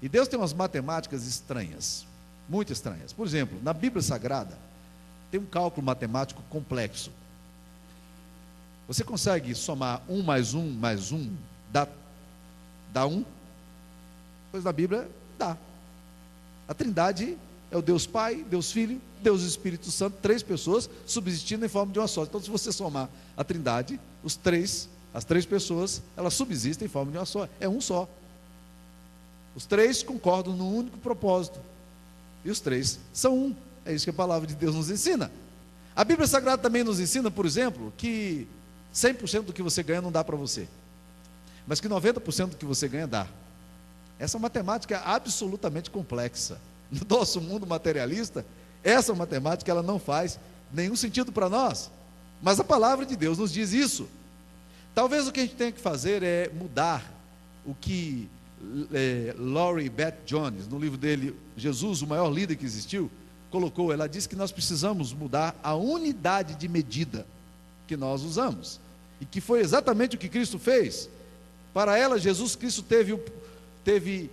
E Deus tem umas matemáticas estranhas, muito estranhas. Por exemplo, na Bíblia Sagrada, tem um cálculo matemático complexo. Você consegue somar 1 mais 1 mais 1, dá 1? Pois na Bíblia dá. A Trindade é o Deus Pai, Deus Filho, Deus Espírito Santo, 3 pessoas subsistindo em forma de uma só. Então, se você somar a Trindade, as 3 pessoas, elas subsistem em forma de uma só. É um só. Os 3 concordam num único propósito. E os 3 são um. É isso que a palavra de Deus nos ensina. A Bíblia Sagrada também nos ensina, por exemplo, que 100% do que você ganha não dá para você, mas que 90% do que você ganha dá. Essa matemática é absolutamente complexa. No nosso mundo materialista, essa matemática ela não faz nenhum sentido para nós, mas a palavra de Deus nos diz isso. Talvez o que a gente tenha que fazer é mudar o que Laurie Beth Jones, no livro dele, Jesus, o maior líder que existiu, colocou. Ela disse que nós precisamos mudar a unidade de medida que nós usamos, e que foi exatamente o que Cristo fez. Para ela, Jesus Cristo teve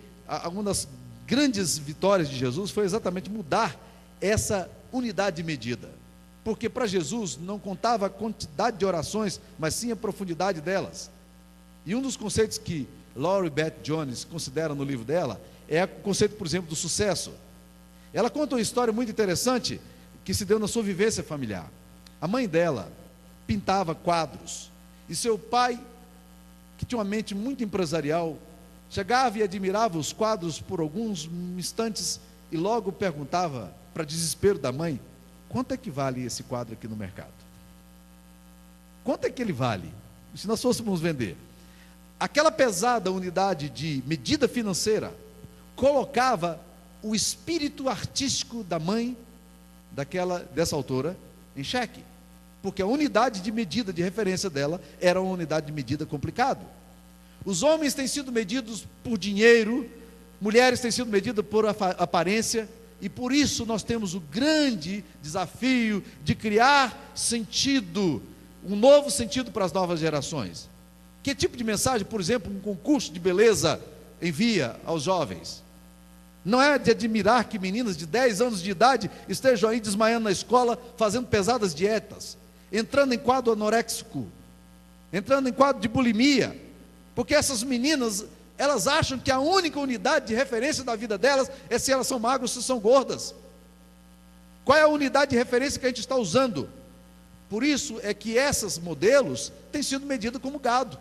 uma das grandes vitórias de Jesus, foi exatamente mudar essa unidade de medida, porque para Jesus não contava a quantidade de orações, mas sim a profundidade delas. E um dos conceitos que Laurie Beth Jones considera no livro dela, é o conceito, por exemplo, do sucesso. Ela conta uma história muito interessante, que se deu na sua vivência familiar. A mãe dela pintava quadros, e seu pai, que tinha uma mente muito empresarial, chegava e admirava os quadros por alguns instantes, e logo perguntava, para desespero da mãe: quanto é que vale esse quadro aqui no mercado? Quanto é que ele vale, se nós fôssemos vender? Aquela pesada unidade de medida financeira colocava o espírito artístico da mãe dessa autora em xeque, porque a unidade de medida, de referência dela, era uma unidade de medida complicada. Os homens têm sido medidos por dinheiro, mulheres têm sido medidas por aparência, e por isso nós temos o grande desafio de criar sentido, um novo sentido para as novas gerações. Que tipo de mensagem, por exemplo, um concurso de beleza envia aos jovens? Não é de admirar que meninas de 10 anos de idade estejam aí desmaiando na escola, fazendo pesadas dietas, entrando em quadro anoréxico, entrando em quadro de bulimia, porque essas meninas, elas acham que a única unidade de referência da vida delas é se elas são magras ou se são gordas. Qual é a unidade de referência que a gente está usando? Por isso é que esses modelos têm sido medidos como gado.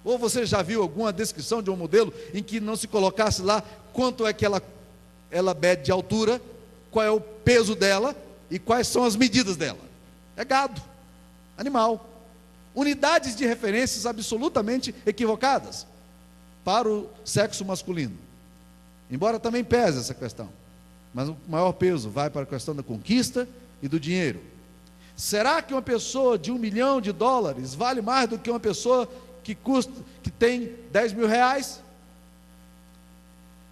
Ou você já viu alguma descrição de um modelo em que não se colocasse lá quanto é que ela mede de altura, qual é o peso dela e quais são as medidas dela? É gado, animal. Unidades de referências absolutamente equivocadas para o sexo masculino. Embora também pese essa questão, mas o maior peso vai para a questão da conquista e do dinheiro. Será que uma pessoa de $1 milhão vale mais do que uma pessoa que tem R$10.000?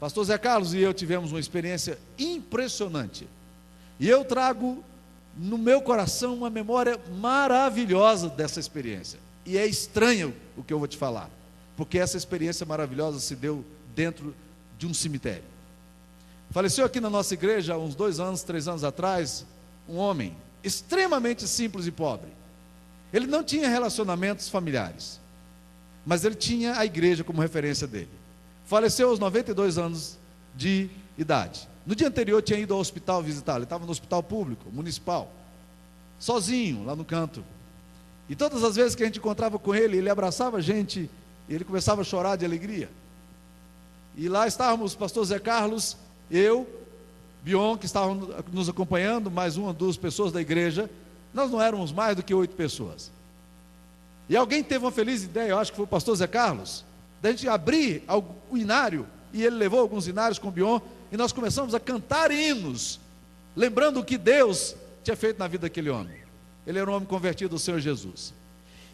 Pastor Zé Carlos e eu tivemos uma experiência impressionante, e eu trago no meu coração uma memória maravilhosa dessa experiência, e é estranho o que eu vou te falar, porque essa experiência maravilhosa se deu dentro de um cemitério. Faleceu aqui na nossa igreja há uns 2 anos, 3 anos atrás, um homem extremamente simples e pobre. Ele não tinha relacionamentos familiares, mas ele tinha a igreja como referência dele. Faleceu aos 92 anos de idade. No dia anterior tinha ido ao hospital visitá-lo. Ele estava no hospital público, municipal, sozinho, lá no canto. E todas as vezes que a gente encontrava com ele, ele abraçava a gente, e ele começava a chorar de alegria. E lá estávamos o pastor Zé Carlos, eu, Bion, que estavam nos acompanhando, mais 1 ou 2 pessoas da igreja. Nós não éramos mais do que 8 pessoas. E alguém teve uma feliz ideia, eu acho que foi o pastor Zé Carlos, da gente abrir o inário, e ele levou alguns inários com o Bion, e nós começamos a cantar hinos, lembrando o que Deus tinha feito na vida daquele homem. Ele era um homem convertido ao Senhor Jesus.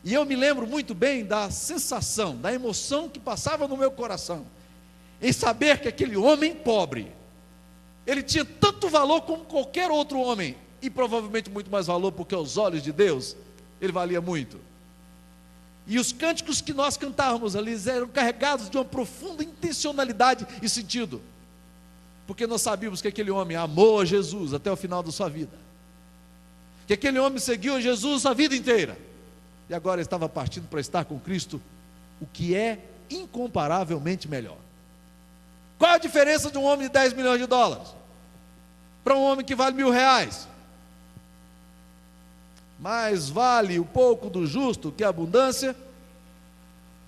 E eu me lembro muito bem da sensação, da emoção que passava no meu coração, em saber que aquele homem pobre, ele tinha tanto valor como qualquer outro homem, e provavelmente muito mais valor, porque aos olhos de Deus, ele valia muito. E os cânticos que nós cantávamos ali eram carregados de uma profunda intencionalidade e sentido, porque nós sabíamos que aquele homem amou a Jesus até o final da sua vida, que aquele homem seguiu a Jesus a vida inteira, e agora estava partindo para estar com Cristo, o que é incomparavelmente melhor. Qual a diferença de um homem de 10 milhões de dólares para um homem que vale R$1.000? Mais vale o pouco do justo que a abundância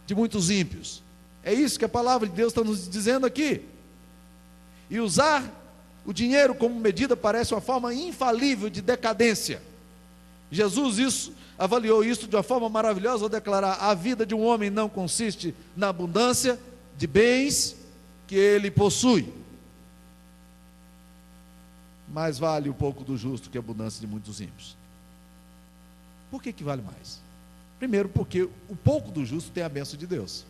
de muitos ímpios. É isso que a palavra de Deus está nos dizendo aqui. E usar o dinheiro como medida parece uma forma infalível de decadência. Jesus avaliou isso de uma forma maravilhosa ao declarar: a vida de um homem não consiste na abundância de bens que ele possui. Mais vale o pouco do justo que a abundância de muitos ímpios. Por que vale mais? Primeiro, porque o pouco do justo tem a bênção de Deus.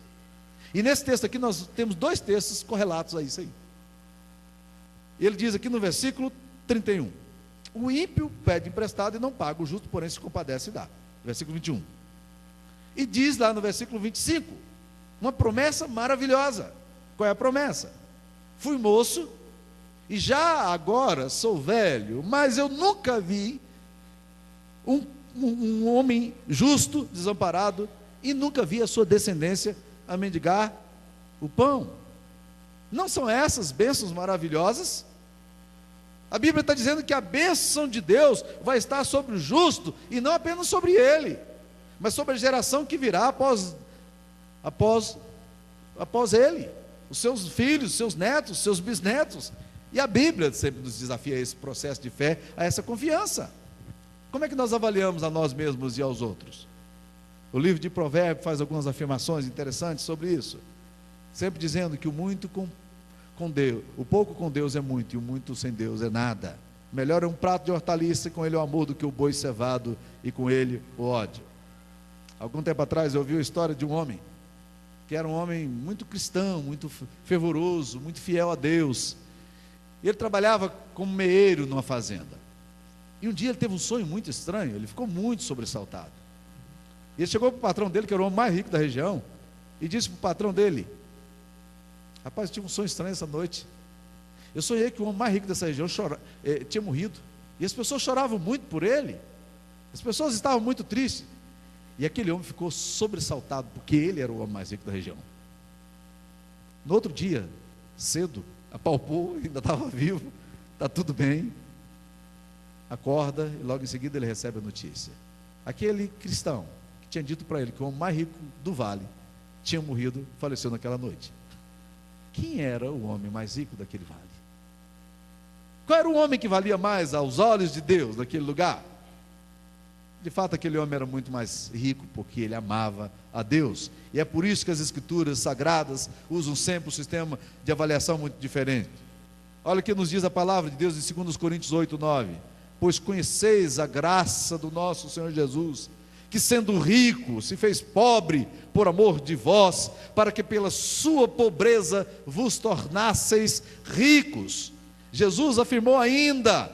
E nesse texto aqui nós temos dois textos correlatos a isso aí. Ele diz aqui no versículo 31: o ímpio pede emprestado e não paga, o justo porém se compadece e dá. Versículo 21. E diz lá no versículo 25, uma promessa maravilhosa. Qual é a promessa? Fui moço e já agora sou velho, mas eu nunca vi um homem justo, desamparado, e nunca vi a sua descendência a mendigar o pão. Não são essas bênçãos maravilhosas? A Bíblia está dizendo que a bênção de Deus vai estar sobre o justo, e não apenas sobre ele, mas sobre a geração que virá após ele, os seus filhos, seus netos, seus bisnetos. E a Bíblia sempre nos desafia a esse processo de fé, a essa confiança. Como é que nós avaliamos a nós mesmos e aos outros? O livro de Provérbios faz algumas afirmações interessantes sobre isso, sempre dizendo que o muito com Deus, o pouco com Deus é muito, e o muito sem Deus é nada. Melhor é um prato de hortaliça e com ele o amor, do que o boi cevado e com ele o ódio. Algum tempo atrás eu ouvi a história de um homem, que era um homem muito cristão, muito fervoroso, muito fiel a Deus. E ele trabalhava como meeiro numa fazenda. E um dia ele teve um sonho muito estranho, ele ficou muito sobressaltado. E ele chegou para o patrão dele, que era o homem mais rico da região, e disse para o patrão dele: rapaz, eu tive um sonho estranho essa noite. Eu sonhei que o homem mais rico dessa região tinha morrido, e as pessoas choravam muito por ele, as pessoas estavam muito tristes, e aquele homem ficou sobressaltado, porque ele era o homem mais rico da região. No outro dia, cedo, apalpou, ainda estava vivo, está tudo bem, acorda, e logo em seguida ele recebe a notícia: aquele cristão que tinha dito para ele que o homem mais rico do vale tinha morrido, faleceu naquela noite. Quem era o homem mais rico daquele vale? Qual era o homem que valia mais aos olhos de Deus naquele lugar? De fato, aquele homem era muito mais rico, porque ele amava a Deus. E é por isso que as Escrituras Sagradas usam sempre um sistema de avaliação muito diferente. Olha o que nos diz a palavra de Deus em 2 Coríntios 8:9: pois conheceis a graça do nosso Senhor Jesus, que sendo rico, se fez pobre por amor de vós, para que pela sua pobreza vos tornasseis ricos. Jesus afirmou ainda: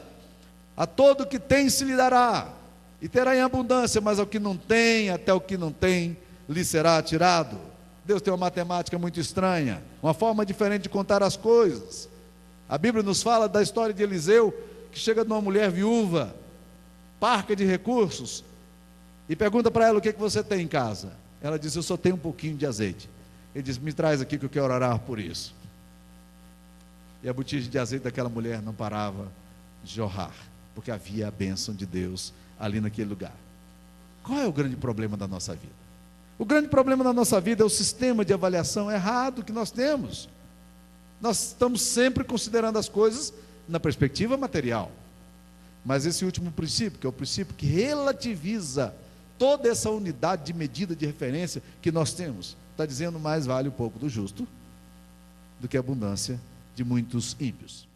a todo que tem se lhe dará, e terá em abundância, mas ao que não tem, até o que não tem lhe será tirado. Deus tem uma matemática muito estranha, uma forma diferente de contar as coisas. A Bíblia nos fala da história de Eliseu, que chega numa mulher viúva, parca de recursos, e pergunta para ela: o que você tem em casa? Ela diz: eu só tenho um pouquinho de azeite. Ele diz: me traz aqui que eu quero orar por isso. E a botija de azeite daquela mulher não parava de jorrar, porque havia a bênção de Deus ali naquele lugar. Qual é o grande problema da nossa vida? O grande problema da nossa vida é o sistema de avaliação errado que nós temos. Nós estamos sempre considerando as coisas na perspectiva material, mas esse último princípio, que é o princípio que relativiza toda essa unidade de medida de referência que nós temos, está dizendo: mais vale o pouco do justo do que a abundância de muitos ímpios.